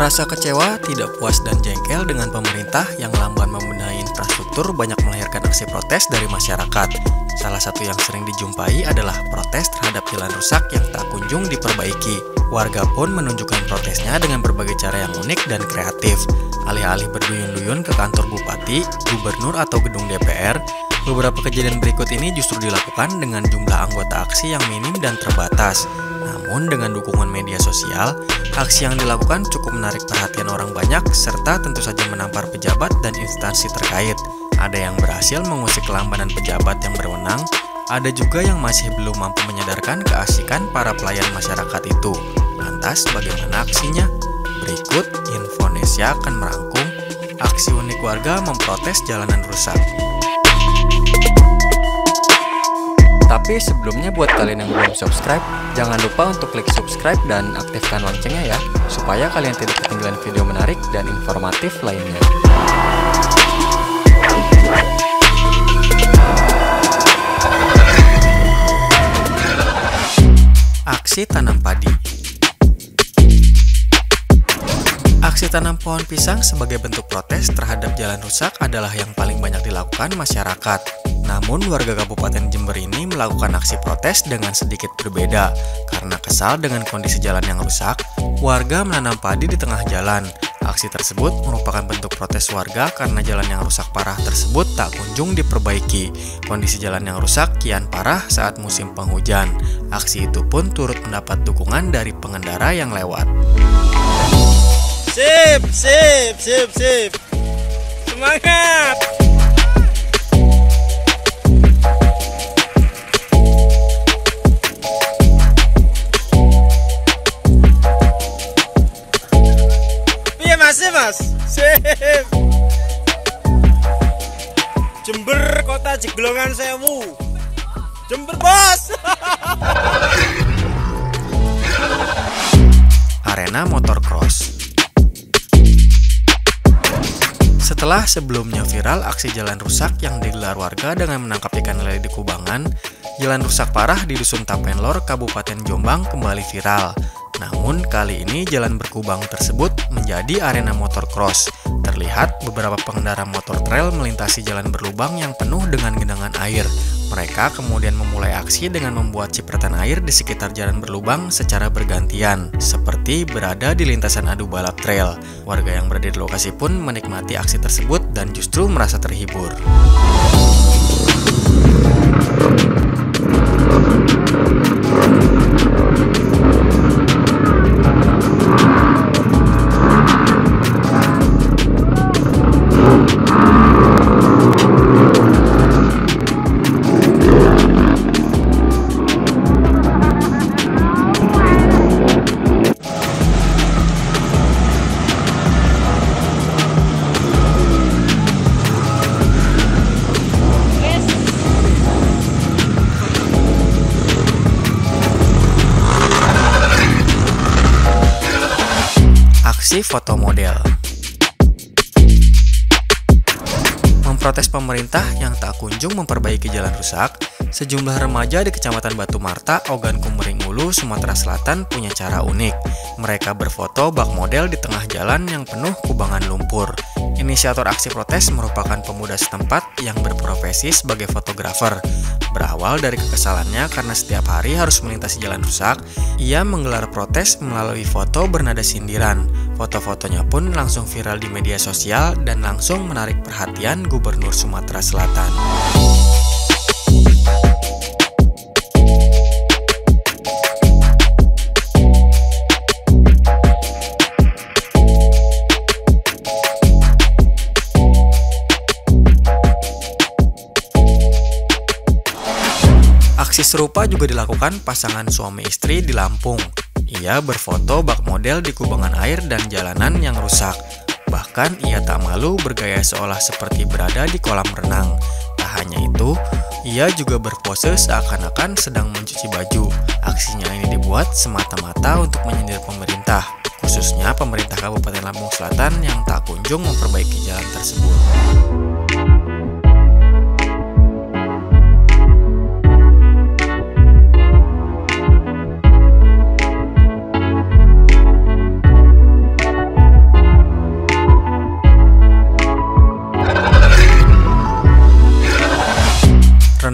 Merasa kecewa, tidak puas dan jengkel dengan pemerintah yang lamban membenahi infrastruktur banyak melahirkan aksi protes dari masyarakat. Salah satu yang sering dijumpai adalah protes terhadap jalan rusak yang tak kunjung diperbaiki. Warga pun menunjukkan protesnya dengan berbagai cara yang unik dan kreatif. Alih-alih berduyun-duyun ke kantor bupati, gubernur atau gedung DPR, beberapa kejadian berikut ini justru dilakukan dengan jumlah anggota aksi yang minim dan terbatas. Namun dengan dukungan media sosial, aksi yang dilakukan cukup menarik perhatian orang banyak serta tentu saja menampar pejabat dan instansi terkait. Ada yang berhasil mengusik kelambanan pejabat yang berwenang, ada juga yang masih belum mampu menyadarkan keasikan para pelayan masyarakat itu. Lantas bagaimana aksinya? Berikut Infonesia akan merangkum aksi unik warga memprotes jalanan rusak. Tapi sebelumnya buat kalian yang belum subscribe, jangan lupa untuk klik subscribe dan aktifkan loncengnya ya, supaya kalian tidak ketinggalan video menarik dan informatif lainnya. Aksi tanam padi. Aksi tanam pohon pisang sebagai bentuk protes terhadap jalan rusak adalah yang paling banyak dilakukan masyarakat. Namun warga Kabupaten Jember ini melakukan aksi protes dengan sedikit berbeda. Karena kesal dengan kondisi jalan yang rusak, warga menanam padi di tengah jalan. Aksi tersebut merupakan bentuk protes warga karena jalan yang rusak parah tersebut tak kunjung diperbaiki. Kondisi jalan yang rusak kian parah saat musim penghujan. Aksi itu pun turut mendapat dukungan dari pengendara yang lewat. Sip, sip, sip, sip. Semangat. Iya mas, sip. Jember kota Jeglongan Sewu. Jember bos. Arena motor cross. Setelah sebelumnya viral aksi jalan rusak yang digelar warga dengan menangkap ikan lele di Kubangan, jalan rusak parah di Dusun Tapenlor, Kabupaten Jombang kembali viral. Namun kali ini jalan berkubang tersebut menjadi arena motor cross. Terlihat beberapa pengendara motor trail melintasi jalan berlubang yang penuh dengan genangan air. Mereka kemudian memulai aksi dengan membuat cipratan air di sekitar jalan berlubang secara bergantian, seperti berada di lintasan adu balap trail. Warga yang berada di lokasi pun menikmati aksi tersebut dan justru merasa terhibur. Aksi foto model. Memprotes pemerintah yang tak kunjung memperbaiki jalan rusak, sejumlah remaja di Kecamatan Batu Marta, Ogan Kumering Ulu, Sumatera Selatan punya cara unik. Mereka berfoto bak model di tengah jalan yang penuh kubangan lumpur. Inisiator aksi protes merupakan pemuda setempat yang berprofesi sebagai fotografer. Berawal dari kekesalannya karena setiap hari harus melintasi jalan rusak, ia menggelar protes melalui foto bernada sindiran. Foto-fotonya pun langsung viral di media sosial dan langsung menarik perhatian Gubernur Sumatera Selatan. Aksi serupa juga dilakukan pasangan suami istri di Lampung. Ia berfoto bak model di kubangan air dan jalanan yang rusak. Bahkan ia tak malu bergaya seolah seperti berada di kolam renang. Tak hanya itu, ia juga berpose seakan-akan sedang mencuci baju. Aksinya ini dibuat semata-mata untuk menyindir pemerintah, khususnya pemerintah Kabupaten Lampung Selatan yang tak kunjung memperbaiki jalan tersebut.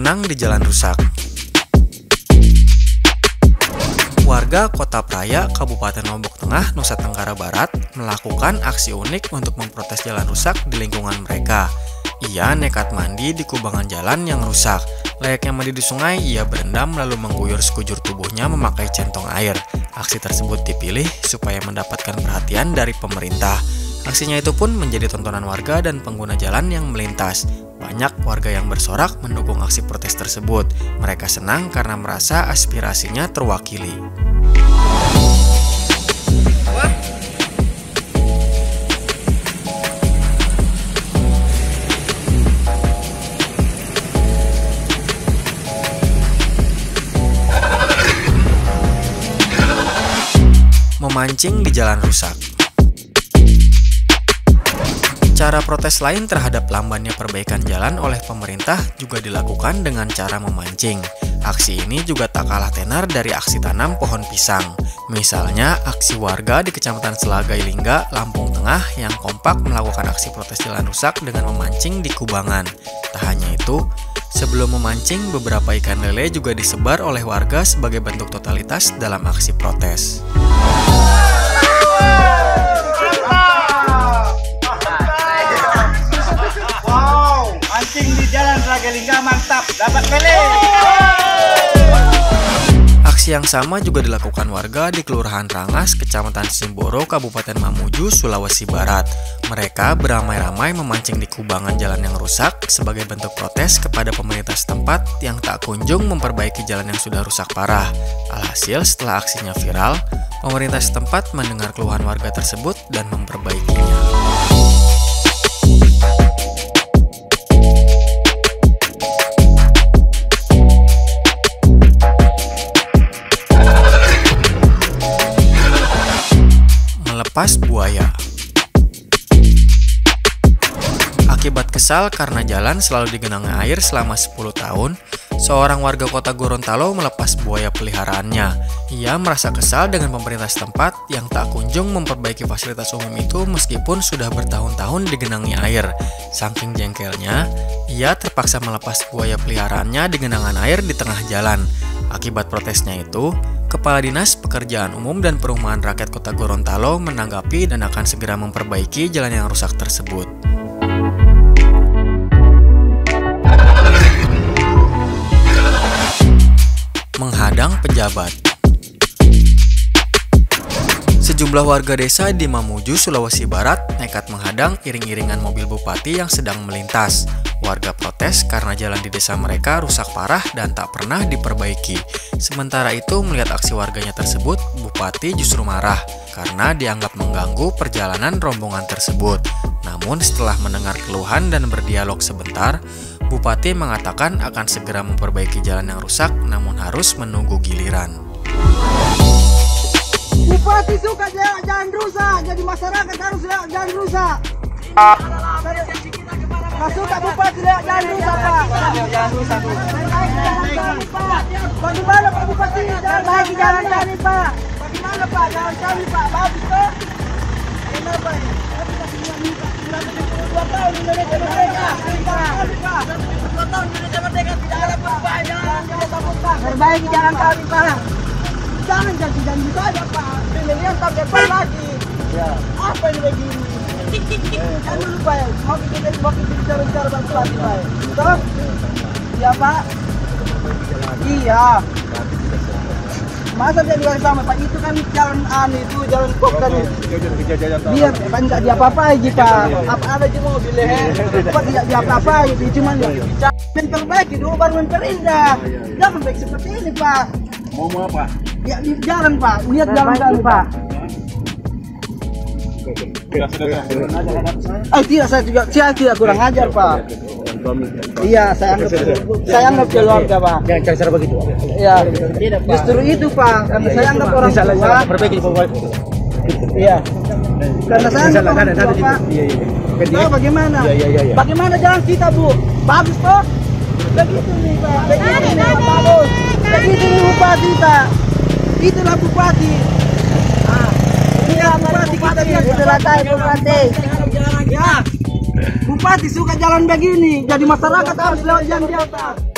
Berenang di jalan rusak. Warga Kota Praia, Kabupaten Lombok Tengah, Nusa Tenggara Barat melakukan aksi unik untuk memprotes jalan rusak di lingkungan mereka. Ia nekat mandi di kubangan jalan yang rusak. Layaknya mandi di sungai, ia berendam lalu mengguyur sekujur tubuhnya memakai centong air. Aksi tersebut dipilih supaya mendapatkan perhatian dari pemerintah. Aksinya itu pun menjadi tontonan warga dan pengguna jalan yang melintas. Banyak warga yang bersorak mendukung aksi protes tersebut. Mereka senang karena merasa aspirasinya terwakili. Memancing di jalan rusak. Cara protes lain terhadap lambannya perbaikan jalan oleh pemerintah juga dilakukan dengan cara memancing. Aksi ini juga tak kalah tenar dari aksi tanam pohon pisang. Misalnya, aksi warga di Kecamatan Selagai Lingga, Lampung Tengah yang kompak melakukan aksi protes jalan rusak dengan memancing di kubangan. Tak hanya itu, sebelum memancing, beberapa ikan lele juga disebar oleh warga sebagai bentuk totalitas dalam aksi protes. Di jalan Selagai Lingga mantap, dapat lele. Aksi yang sama juga dilakukan warga di Kelurahan Rangas, Kecamatan Simboro, Kabupaten Mamuju, Sulawesi Barat. Mereka beramai-ramai memancing di kubangan jalan yang rusak sebagai bentuk protes kepada pemerintah setempat yang tak kunjung memperbaiki jalan yang sudah rusak parah. Alhasil, setelah aksinya viral, pemerintah setempat mendengar keluhan warga tersebut dan memperbaikinya. Melepas buaya. Akibat kesal karena jalan selalu digenangi air selama 10 tahun, seorang warga kota Gorontalo melepas buaya peliharaannya. Ia merasa kesal dengan pemerintah setempat yang tak kunjung memperbaiki fasilitas umum itu meskipun sudah bertahun-tahun digenangi air. Saking jengkelnya, ia terpaksa melepas buaya peliharaannya di genangan air di tengah jalan. Akibat protesnya itu, Kepala Dinas Pekerjaan Umum dan Perumahan Rakyat Kota Gorontalo menanggapi dan akan segera memperbaiki jalan yang rusak tersebut. Menghadang pejabat. Sejumlah warga desa di Mamuju, Sulawesi Barat nekat menghadang iring-iringan mobil bupati yang sedang melintas. Warga protes karena jalan di desa mereka rusak parah dan tak pernah diperbaiki. Sementara itu, melihat aksi warganya tersebut, bupati justru marah karena dianggap mengganggu perjalanan rombongan tersebut. Namun setelah mendengar keluhan dan berdialog sebentar, bupati mengatakan akan segera memperbaiki jalan yang rusak namun harus menunggu giliran. Bupati suka jalan rusak, jadi masyarakat harus lihat jalan rusak. Suka bupati lihat jalan rusak, Pak. Jalan rusak. Bagaimana Pak Bupati jalan lagi jalan kami, Pak? Bagaimana Pak jalan kami, Pak? Bagus Pak. Kenapa ya? Sudah 2 tahun Indonesia merdeka. 2 tahun Indonesia merdeka tidak ada perubahan jalan. Perbaiki jalan kami, Pak. Jangan janji-janji saja Pak. Pilihan tak depan lagi. Ya. Apa ini begini? Jangan dulu Pak. Mau kita bicara bantuan Pak. Betul? Iya Pak. Iya. Masa dia bilang sama Pak, itu kan jalan itu jalan kok kan. Dia kan nggak diapa-apa aja Pak. Apa ada aja mobil Pak tidak diapa-apa itu cuma ya. Memperbaiki dulu baru memperindah. Jangan baik seperti ini Pak. Mau apa? Ya di jalan Pak, lihat jalan kami Pak. Tidak, saya tidak kurang ajar Pak. Iya, saya anggap keluarga Pak. Jangan cara begitu. Iya, justru itu Pak, karena saya anggap orang tua. Iya, karena saya anggap orang tua Pak. Iya. Bagaimana? Bagaimana jalan kita Bu? Bagus toh? Begitu nih Pak. Begitu nih bagus. Begitu nih Bupati Pak. Itulah Bupati. Inilah Bupati kita lihat selatan Bupati. Ya. Bupati suka jalan begini, jadi masyarakat harus lewat jalan di atas.